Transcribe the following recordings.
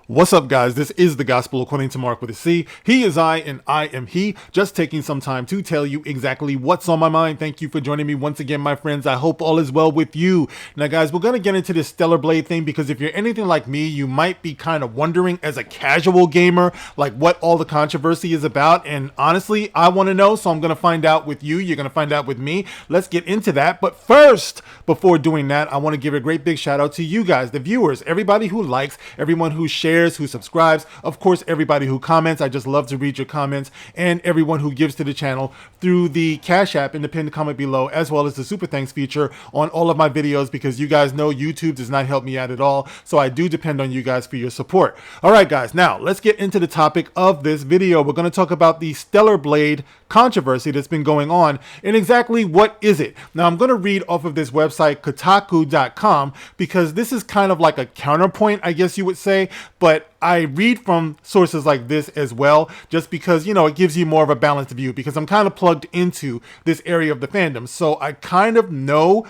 What's up, guys? This is the Gospel according to Mark with a C. He is I and I am he. Just taking some time to tell you exactly what's on my mind. Thank you for joining me once again, my friends. I hope all is well with you. Now, guys, we're going to get into this Stellar Blade thing because if you're anything like me, you might be kind of wondering as a casual gamer, like what all the controversy is about. And honestly, I want to know, so I'm going to find out with you. You're going to find out with me. Let's get into that. But first, before doing that, I want to give a great big shout out to you guys, the viewers, everybody who likes, everyone who shares, who subscribes, of course, everybody who comments. I just love to read your comments, and everyone who gives to the channel through the Cash App in the pinned comment below, as well as the Super Thanks feature on all of my videos, because you guys know YouTube does not help me out at all, so I do depend on you guys for your support. All right, guys, now let's get into the topic of this video. We're going to talk about the Stellar Blade controversy that's been going on, and exactly what is it. Now, I'm going to read off of this website, Kotaku.com, because this is kind of like a counterpoint, I guess you would say, but I read from sources like this as well, just because, you know, it gives you more of a balanced view, because I'm kind of plugged into this area of the fandom. So I kind of know,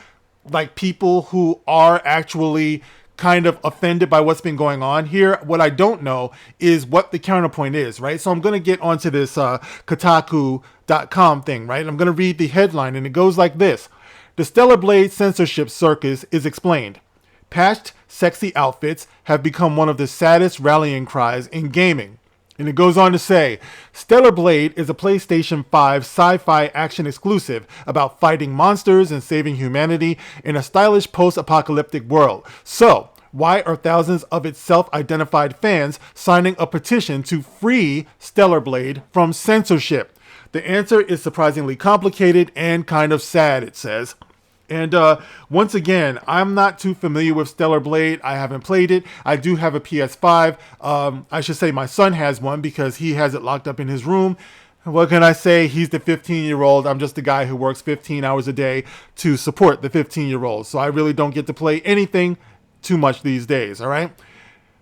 like, people who are actually kind of offended by what's been going on here. What I don't know is what the counterpoint is, right? So I'm going to get onto this Kotaku.com thing, right? I'm going to read the headline, and it goes like this. The Stellar Blade censorship circus is explained. Patched, sexy outfits have become one of the saddest rallying cries in gaming. And it goes on to say, Stellar Blade is a PlayStation 5 sci-fi action exclusive about fighting monsters and saving humanity in a stylish post-apocalyptic world. So, why are thousands of its self-identified fans signing a petition to free Stellar Blade from censorship? The answer is surprisingly complicated and kind of sad, it says. And once again, I'm not too familiar with Stellar Blade. I haven't played it. I do have a PS5. I should say my son has one because he has it locked up in his room. What can I say? He's the 15-year-old. I'm just the guy who works 15 hours a day to support the 15-year-old. So I really don't get to play anything too much these days, all right?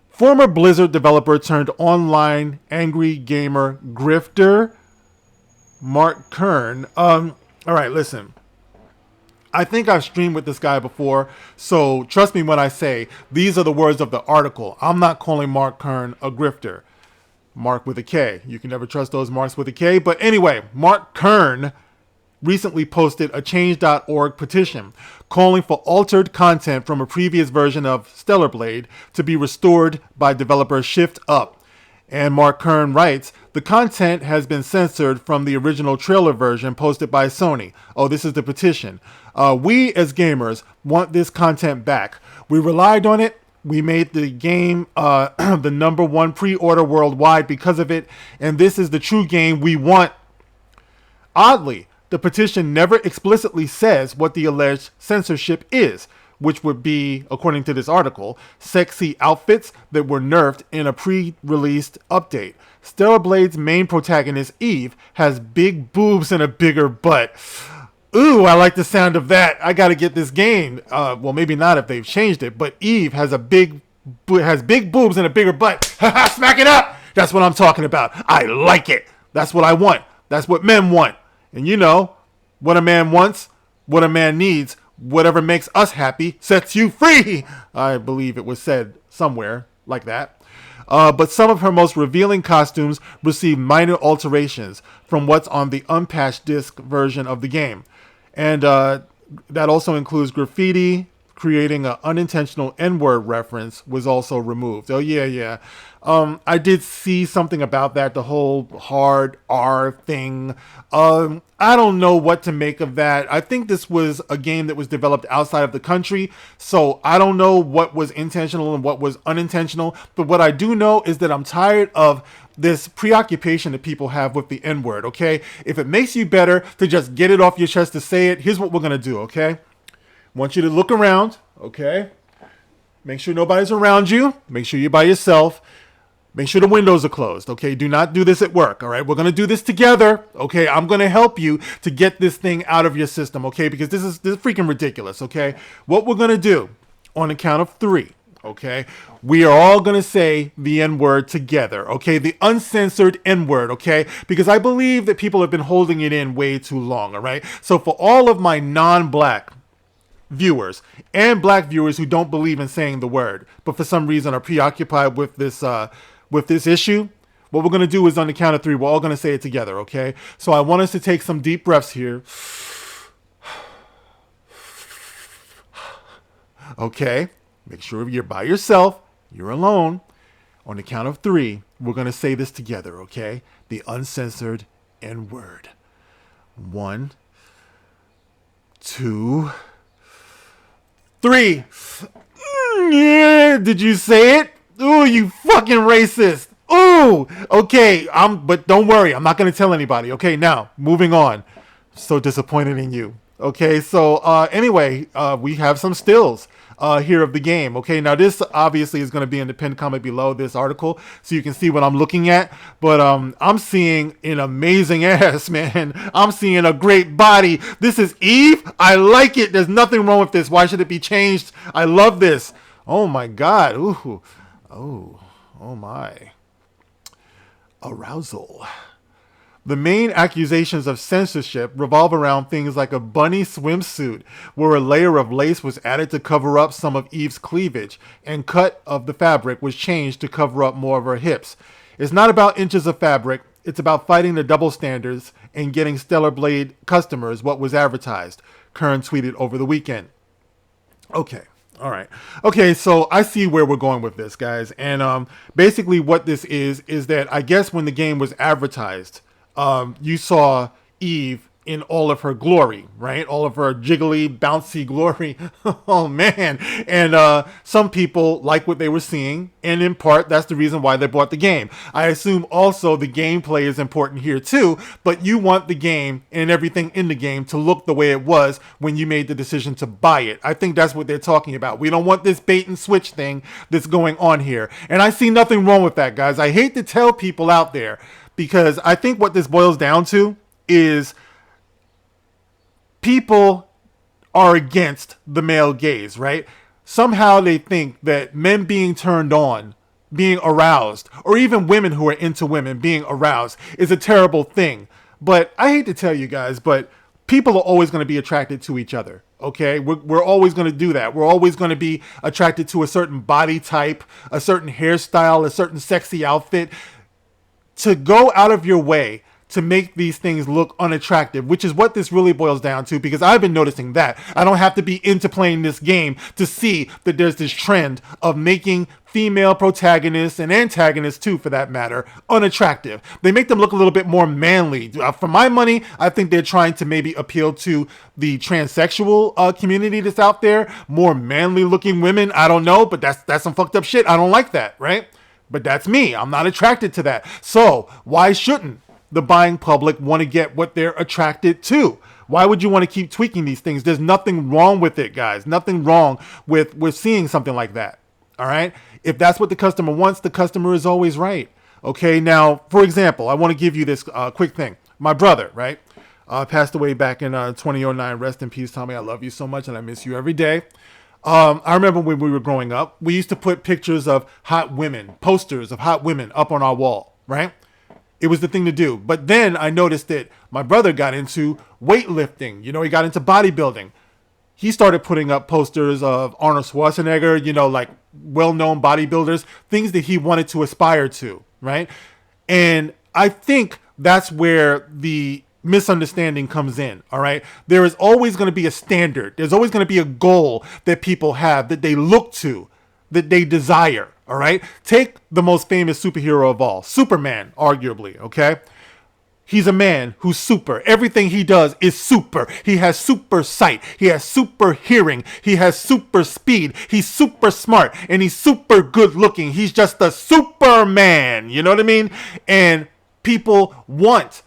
Former Blizzard developer turned online angry gamer grifter, Mark Kern. All right, listen. I think I've streamed with this guy before, so trust me when I say these are the words of the article. I'm not calling Mark Kern a grifter. Mark with a K. You can never trust those marks with a K. But anyway, Mark Kern recently posted a change.org petition calling for altered content from a previous version of Stellar Blade to be restored by developer Shift Up. And Mark Kern writes, the content has been censored from the original trailer version posted by Sony. Oh, this is the petition. We as gamers want this content back. We relied on it. We made the game the #1 pre-order worldwide because of it. And this is the true game we want. Oddly, the petition never explicitly says what the alleged censorship is, which would be, according to this article, sexy outfits that were nerfed in a pre-released update. Stellar Blade's main protagonist, Eve, has big boobs and a bigger butt. Ooh, I like the sound of that. I gotta get this game. Well, maybe not if they've changed it, but Eve has big boobs and a bigger butt. Smack it up! That's what I'm talking about. I like it. That's what I want. That's what men want. And you know, what a man wants, what a man needs, whatever makes us happy sets you free. I believe it was said somewhere like that. But some of her most revealing costumes received minor alterations from what's on the unpatched disc version of the game. And that also includes graffiti. Creating an unintentional N-word reference was also removed. Oh, yeah. I did see something about that, the whole hard R thing. I don't know what to make of that. I think this was a game that was developed outside of the country, so I don't know what was intentional and what was unintentional. But what I do know is that I'm tired of this preoccupation that people have with the N-word, okay? If it makes you better to just get it off your chest to say it, here's what we're going to do, okay? Want you to look around, okay? Make sure nobody's around you. Make sure you're by yourself. Make sure the windows are closed, okay? Do not do this at work, all right? We're going to do this together, okay? I'm going to help you to get this thing out of your system, okay? Because this is freaking ridiculous, okay? What we're going to do on the count of 3, okay? We are all going to say the N-word together, okay? The uncensored N-word, okay? Because I believe that people have been holding it in way too long, all right? So for all of my non-black viewers and black viewers who don't believe in saying the word, but for some reason are preoccupied with this issue. What we're going to do is on the count of 3, we're all going to say it together, okay? So I want us to take some deep breaths here. Okay, make sure you're by yourself, you're alone. On the count of 3, we're going to say this together, okay? The uncensored N word. 1, 2, 3. Yeah, did you say it? Ooh, you fucking racist. Ooh, okay. But don't worry, I'm not going to tell anybody. Okay, now, moving on. So disappointed in you. Okay, so anyway, we have some stills here of the game. Okay, now this obviously is going to be in the pinned comment below this article, so you can see what I'm looking at. But I'm seeing an amazing ass, man. I'm seeing a great body. This is Eve. I like it. There's nothing wrong with this. Why should it be changed? I love this. Oh my God. Ooh. Oh my. Arousal. The main accusations of censorship revolve around things like a bunny swimsuit, where a layer of lace was added to cover up some of Eve's cleavage, and cut of the fabric was changed to cover up more of her hips. It's not about inches of fabric, it's about fighting the double standards and getting Stellar Blade customers what was advertised, Kern tweeted over the weekend. Okay. All right. Okay, so I see where we're going with this, guys. And basically what this is that I guess when the game was advertised, you saw Eve in all of her glory, right? All of her jiggly, bouncy glory. Oh, man. And some people like what they were seeing. And in part, that's the reason why they bought the game. I assume also the gameplay is important here too. But you want the game and everything in the game to look the way it was when you made the decision to buy it. I think that's what they're talking about. We don't want this bait and switch thing that's going on here. And I see nothing wrong with that, guys. I hate to tell people out there, because I think what this boils down to is people are against the male gaze, right? Somehow they think that men being turned on, being aroused, or even women who are into women being aroused is a terrible thing. But I hate to tell you guys, but people are always going to be attracted to each other. Okay, we're always going to do that. We're always going to be attracted to a certain body type, a certain hairstyle, a certain sexy outfit. To go out of your way to make these things look unattractive, which is what this really boils down to, because I've been noticing that. I don't have to be into playing this game to see that there's this trend of making female protagonists and antagonists too, for that matter, unattractive. They make them look a little bit more manly. For my money, I think they're trying to maybe appeal to the transsexual community that's out there. More manly looking women, I don't know, but that's some fucked up shit. I don't like that, right? But that's me. I'm not attracted to that. So why shouldn't the buying public want to get what they're attracted to? Why would you want to keep tweaking these things? There's nothing wrong with it, guys. Nothing wrong with seeing something like that. All right. If that's what the customer wants, the customer is always right. Okay. Now, for example, I want to give you this quick thing. My brother, right, passed away back in 2009. Rest in peace, Tommy. I love you so much and I miss you every day. I remember when we were growing up, we used to put pictures of hot women, posters of hot women up on our wall, right? It was the thing to do. But then I noticed that my brother got into weightlifting. You know, he got into bodybuilding. He started putting up posters of Arnold Schwarzenegger, you know, like well-known bodybuilders, things that he wanted to aspire to, right? And I think that's where the misunderstanding comes in. All right. There is always going to be a standard. There's always going to be a goal that people have, that they look to, that they desire. All right. Take the most famous superhero of all, Superman, arguably. Okay. He's a man who's super. Everything he does is super. He has super sight. He has super hearing. He has super speed. He's super smart and he's super good looking. He's just a Superman. You know what I mean? And people want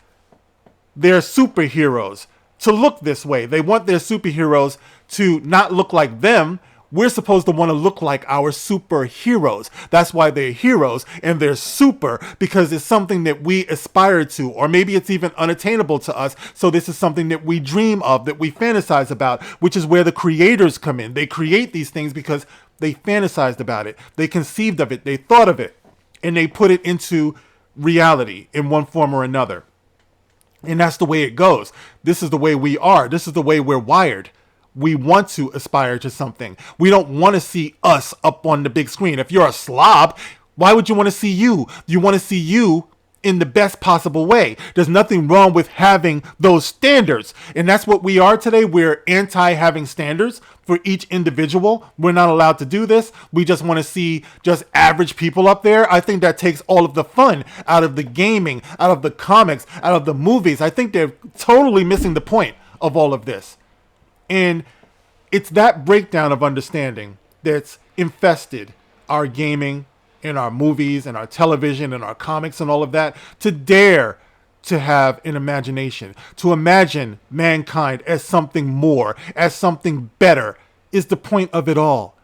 their superheroes to look this way. They want their superheroes to not look like them. We're supposed to want to look like our superheroes. That's why they're heroes and they're super, because it's something that we aspire to, or maybe it's even unattainable to us. So this is something that we dream of, that we fantasize about, which is where the creators come in. They create these things because they fantasized about it. They conceived of it. They thought of it, and they put it into reality in one form or another. And that's the way it goes. This is the way we are. This is the way we're wired. we want to aspire to something. We don't want to see us up on the big screen. If you're a slob, why would you want to see you? You want to see you in the best possible way. There's nothing wrong with having those standards. And that's what we are today. We're anti having standards for each individual. We're not allowed to do this. We just want to see just average people up there. I think that takes all of the fun out of the gaming, out of the comics, out of the movies. I think they're totally missing the point of all of this. And it's that breakdown of understanding that's infested our gaming, in our movies and our television and our comics and all of that, to dare to have an imagination, to imagine mankind as something more, as something better, is the point of it all.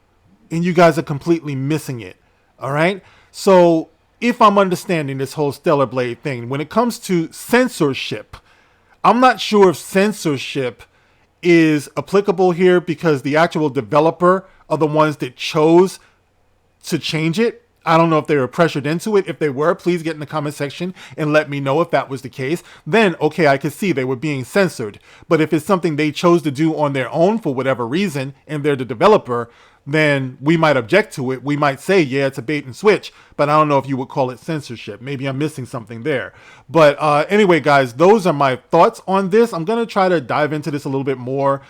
And you guys are completely missing it. All right. So if I'm understanding this whole Stellar Blade thing, when it comes to censorship, I'm not sure if censorship is applicable here because the actual developer are the ones that chose to change it. I don't know if they were pressured into it. If they were, please get in the comment section and let me know if that was the case. Then, okay, I could see they were being censored. But if it's something they chose to do on their own for whatever reason, and they're the developer, then we might object to it. We might say, yeah, it's a bait and switch, but I don't know if you would call it censorship. Maybe I'm missing something there. But anyway, guys, those are my thoughts on this. I'm going to try to dive into this a little bit more,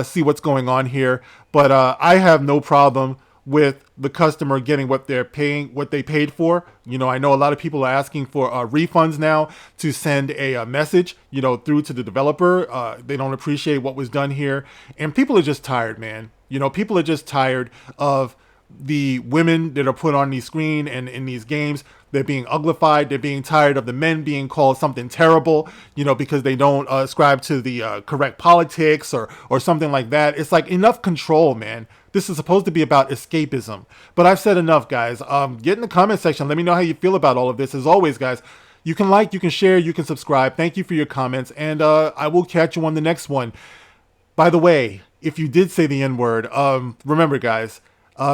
see what's going on here. But I have no problem with the customer getting what they're paying, what they paid for. You know, I know a lot of people are asking for refunds now to send a message, you know, through to the developer. They don't appreciate what was done here. And people are just tired, man. You know, people are just tired of the women that are put on the screen and in these games. They're being uglified. They're being tired of the men being called something terrible, you know, because they don't ascribe to the correct politics or something like that. It's like, enough control, man. This is supposed to be about escapism. But I've said enough, guys. Get in the comment section. Let me know how you feel about all of this. As always, guys, you can like, you can share, you can subscribe. Thank you for your comments. And I will catch you on the next one. By the way, if you did say the N-word, remember, guys,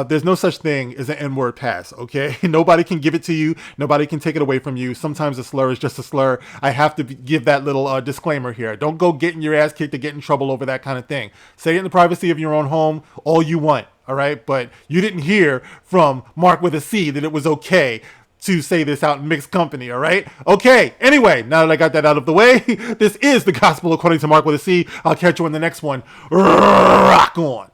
there's no such thing as an N-word pass, okay? Nobody can give it to you. Nobody can take it away from you. Sometimes a slur is just a slur. I have to give that little disclaimer here. Don't go getting your ass kicked to get in trouble over that kind of thing. Say it in the privacy of your own home all you want, all right? But you didn't hear from Mark with a C that it was okay to say this out in mixed company, all right? Okay, anyway, now that I got that out of the way, this is the Gospel According to Mark with a C. I'll catch you in the next one. Rock on.